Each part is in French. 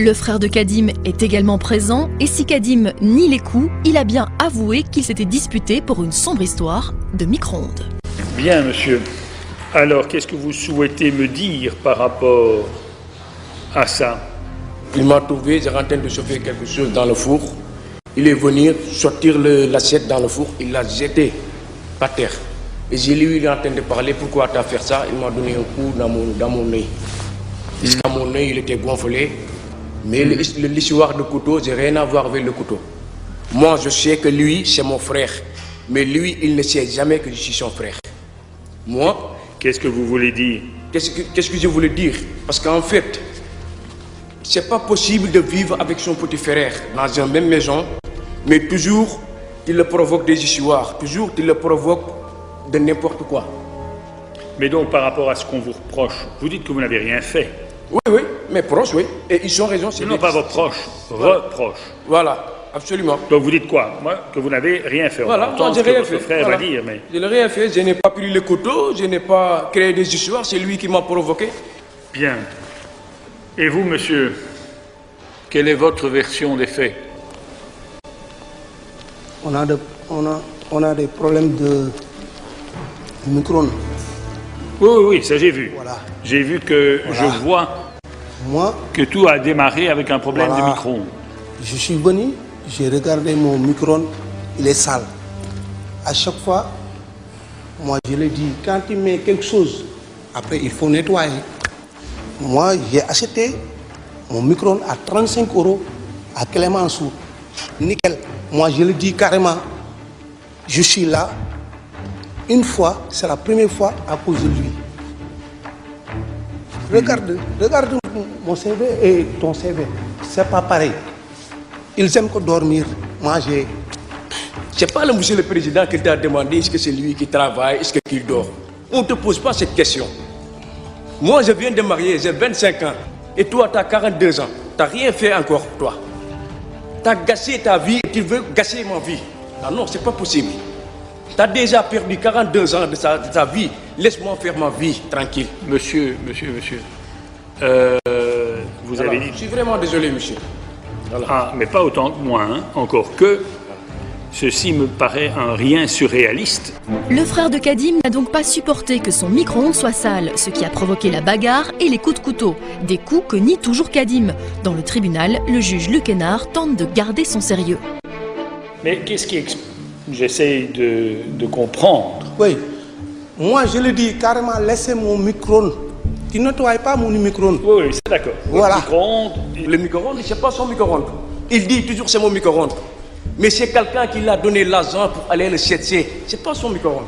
Le frère de Kadim est également présent et si Kadim nie les coups, il a bien avoué qu'il s'était disputé pour une sombre histoire de micro-ondes. Bien, monsieur. Alors, qu'est-ce que vous souhaitez me dire par rapport à ça? Il m'a trouvé, j'étais en train de chauffer quelque chose dans le four. Il est venu sortir l'assiette dans le four, il l'a jeté par terre. Et j'ai lui, il est en train de parler, pourquoi tu as fait ça? Il m'a donné un coup dans mon œil. Jusqu'à mon œil, il était gonflé. Mais l'histoire de couteau, j'ai rien à voir avec le couteau. Moi, je sais que lui, c'est mon frère. Mais lui, il ne sait jamais que je suis son frère. Moi... Qu'est-ce que vous voulez dire? Qu'est-ce que je voulais dire? Parce qu'en fait, c'est pas possible de vivre avec son petit frère dans une même maison, mais toujours, il le provoque des histoires, toujours, il le provoque de n'importe quoi. Mais donc, par rapport à ce qu'on vous reproche, vous dites que vous n'avez rien fait. Oui, mes proches, oui. Et ils ont raison. Non, pas vos proches, reproches. Voilà, absolument. Donc vous dites quoi? Moi, que vous n'avez rien fait. Voilà, moi, j'ai rien fait. Votre frère va dire, mais... Je n'ai rien fait, je n'ai pas pris le couteau, je n'ai pas créé des histoires, c'est lui qui m'a provoqué. Bien. Et vous, monsieur, quelle est votre version des faits? On a des problèmes de micro-ondes. Oui, ça j'ai vu. Voilà. J'ai vu que Voilà. je vois que tout a démarré avec un problème de micro-ondes. Je suis venu, j'ai regardé mon micro-ondes, il est sale. À chaque fois, moi je le dis, quand tu mets quelque chose, après il faut nettoyer. Moi j'ai acheté mon micro-ondes à 35 € à Clémenceau. Nickel. Moi je le dis carrément, je suis là. Une fois, c'est la première fois à cause de lui. Regarde mon CV et ton CV, c'est pas pareil. Ils aiment que dormir. Moi, C'est pas le monsieur le président qui t'a demandé est-ce que c'est lui qui travaille, est-ce qu'il dort. On ne te pose pas cette question. Moi, je viens de marier, j'ai 25 ans. Et toi, tu as 42 ans. Tu n'as rien fait encore, toi. Tu as gâché ta vie et tu veux gâcher ma vie. Ah non, c'est pas possible. Tu as déjà perdu 42 ans de ta vie. Laisse-moi faire ma vie tranquille. Monsieur, vous avez dit... Je suis vraiment désolé, monsieur. Voilà. Ah, mais pas autant que moi, hein. Encore que ceci me paraît un rien surréaliste. Le frère de Kadim n'a donc pas supporté que son micro-ondes soit sale, ce qui a provoqué la bagarre et les coups de couteau. Des coups que nie toujours Kadim. Dans le tribunal, le juge Luc Hénard tente de garder son sérieux. Mais qu'est-ce qui explique? J'essaie de comprendre. Oui. Moi, je le dis carrément, laissez mon micro-ondes. Tu ne nettoies pas mon micro-ondes. Oui, c'est d'accord. Voilà. Le micro-ondes, c'est pas son micro-ondes. Il dit toujours c'est mon micro-ondes. Mais c'est quelqu'un qui l'a donné l'argent pour aller le chercher. C'est pas son micro-ondes.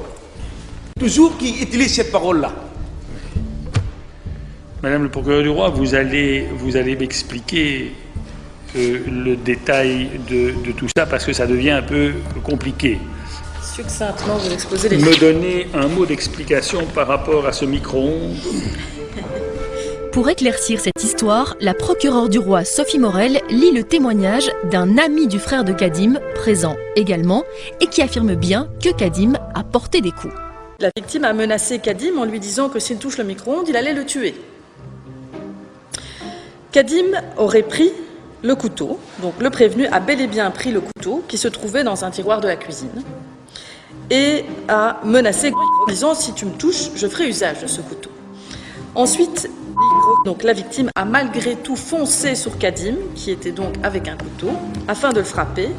Toujours qui utilise cette parole-là. Madame le procureur du roi, vous allez m'expliquer le détail de tout ça parce que ça devient un peu compliqué. Succinctement, vous exposez les... Me donner un mot d'explication par rapport à ce micro-ondes. Pour éclaircir cette histoire, la procureure du roi Sophie Morel lit le témoignage d'un ami du frère de Kadim, présent également, et qui affirme bien que Kadim a porté des coups. La victime a menacé Kadim en lui disant que s'il touche le micro-ondes, il allait le tuer. Kadim aurait pris le couteau, donc le prévenu a bel et bien pris le couteau qui se trouvait dans un tiroir de la cuisine et a menacé en disant « si tu me touches, je ferai usage de ce couteau ». Ensuite, donc la victime a malgré tout foncé sur Kadim, qui était donc avec un couteau, afin de le frapper.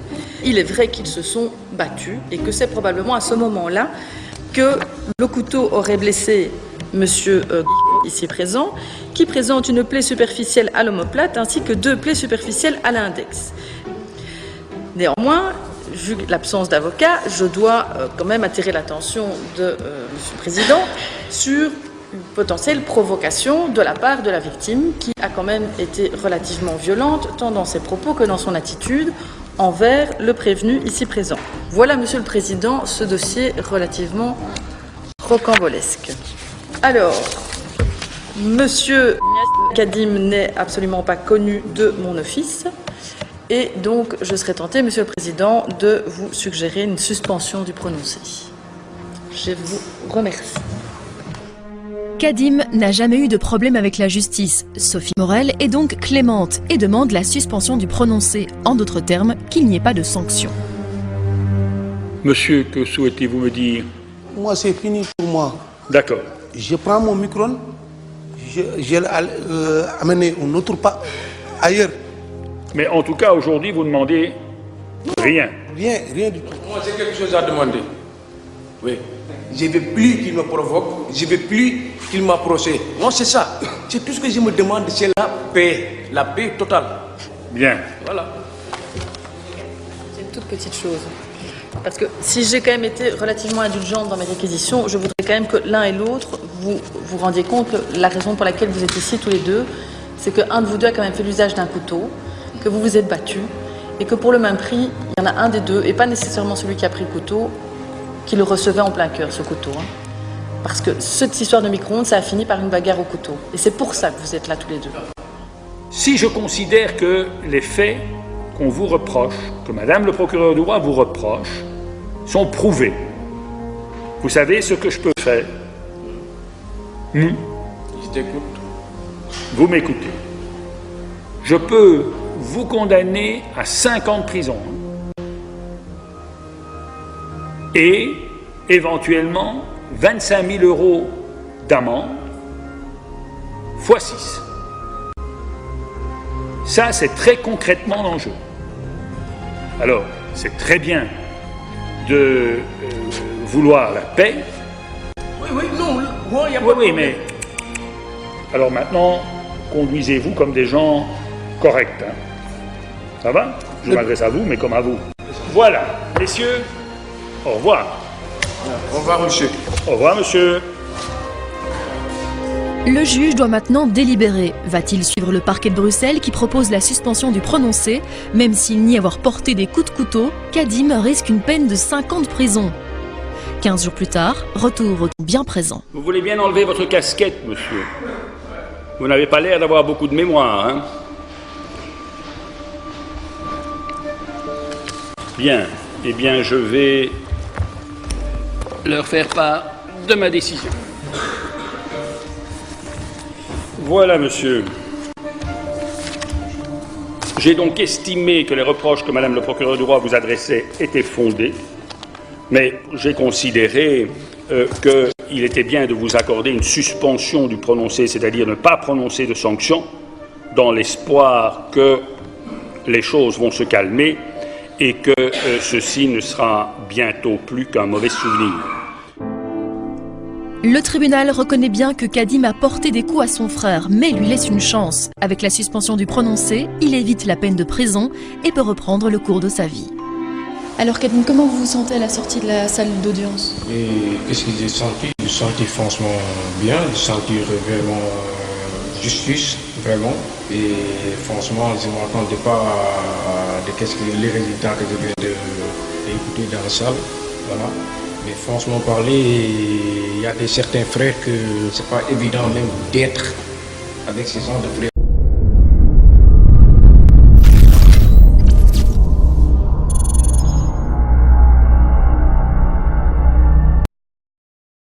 Il est vrai qu'ils se sont battus et que c'est probablement à ce moment-là que le couteau aurait blessé monsieur ici présent, qui présente une plaie superficielle à l'omoplate ainsi que 2 plaies superficielles à l'index. Néanmoins, vu l'absence d'avocat, je dois quand même attirer l'attention de monsieur le Président sur une potentielle provocation de la part de la victime qui a quand même été relativement violente tant dans ses propos que dans son attitude envers le prévenu ici présent. Voilà, Monsieur le Président, ce dossier relativement rocambolesque. Alors, Monsieur Kadim n'est absolument pas connu de mon office et donc je serais tenté, Monsieur le Président, de vous suggérer une suspension du prononcé. Je vous remercie. Kadim n'a jamais eu de problème avec la justice. Sophie Morel est donc clémente et demande la suspension du prononcé. En d'autres termes, qu'il n'y ait pas de sanction. Monsieur, que souhaitez-vous me dire? Moi, c'est fini pour moi. D'accord. Je prends mon micro, je l'ai amené un autre pas ailleurs. Mais en tout cas, aujourd'hui, vous demandez rien. Rien du tout. Moi, j'ai quelque chose à demander. Oui. Je ne veux plus qu'il me provoque, je ne veux plus qu'il m'approche. Non, c'est ça. C'est tout ce que je me demande, c'est la paix totale. Bien. Voilà. C'est une toute petite chose. Parce que si j'ai quand même été relativement indulgente dans mes réquisitions, je voudrais quand même que l'un et l'autre vous rendiez compte que la raison pour laquelle vous êtes ici tous les deux, c'est qu'un de vous deux a quand même fait l'usage d'un couteau, que vous vous êtes battus, et que pour le même prix, il y en a un des deux, et pas nécessairement celui qui a pris le couteau, qui le recevait en plein cœur, ce couteau. Hein. Parce que cette histoire de micro-ondes, ça a fini par une bagarre au couteau. Et c'est pour ça que vous êtes là tous les deux. Si je considère que les faits qu'on vous reproche, que Madame le procureur du roi vous reproche, sont prouvés, vous savez ce que je peux faire? Je t'écoute. Vous m'écoutez. Je peux vous condamner à 5 ans de prison et éventuellement 25 000 € d'amende fois 6. Ça, c'est très concrètement l'enjeu. Alors, c'est très bien de vouloir la paix. Oui, non, moi, il n'y a pas Oui, mais... Alors maintenant, conduisez-vous comme des gens corrects. Hein. Ça va? Je m'adresse à vous, mais comme à vous. Voilà, messieurs, au revoir. Au revoir, monsieur. Au revoir, monsieur. Le juge doit maintenant délibérer. Va-t-il suivre le parquet de Bruxelles qui propose la suspension du prononcé? Même s'il nie avoir porté des coups de couteau, Kadim risque une peine de 5 ans de prison. 15 jours plus tard, retour au bien présent. Vous voulez bien enlever votre casquette, monsieur? Vous n'avez pas l'air d'avoir beaucoup de mémoire, hein? Bien. Eh bien, je vais leur faire part de ma décision. Voilà, monsieur. J'ai donc estimé que les reproches que Madame le procureur du roi vous adressait étaient fondés, mais j'ai considéré qu'il était bien de vous accorder une suspension du prononcé, c'est-à-dire ne pas prononcer de sanctions, dans l'espoir que les choses vont se calmer et que ceci ne sera bientôt plus qu'un mauvais souvenir. Le tribunal reconnaît bien que Kadim a porté des coups à son frère, mais lui laisse une chance. Avec la suspension du prononcé, il évite la peine de prison et peut reprendre le cours de sa vie. Alors Kadim, comment vous vous sentez à la sortie de la salle d'audience? Et qu'est-ce que j'ai senti? J'ai senti franchement bien, j'ai senti vraiment justice, vraiment. Et franchement, je ne m'attendais pas à les résultats que je viens d'écouter dans la salle. Voilà. Mais franchement parler, il y a certains frères que c'est pas évident même d'être avec ces gens de frères.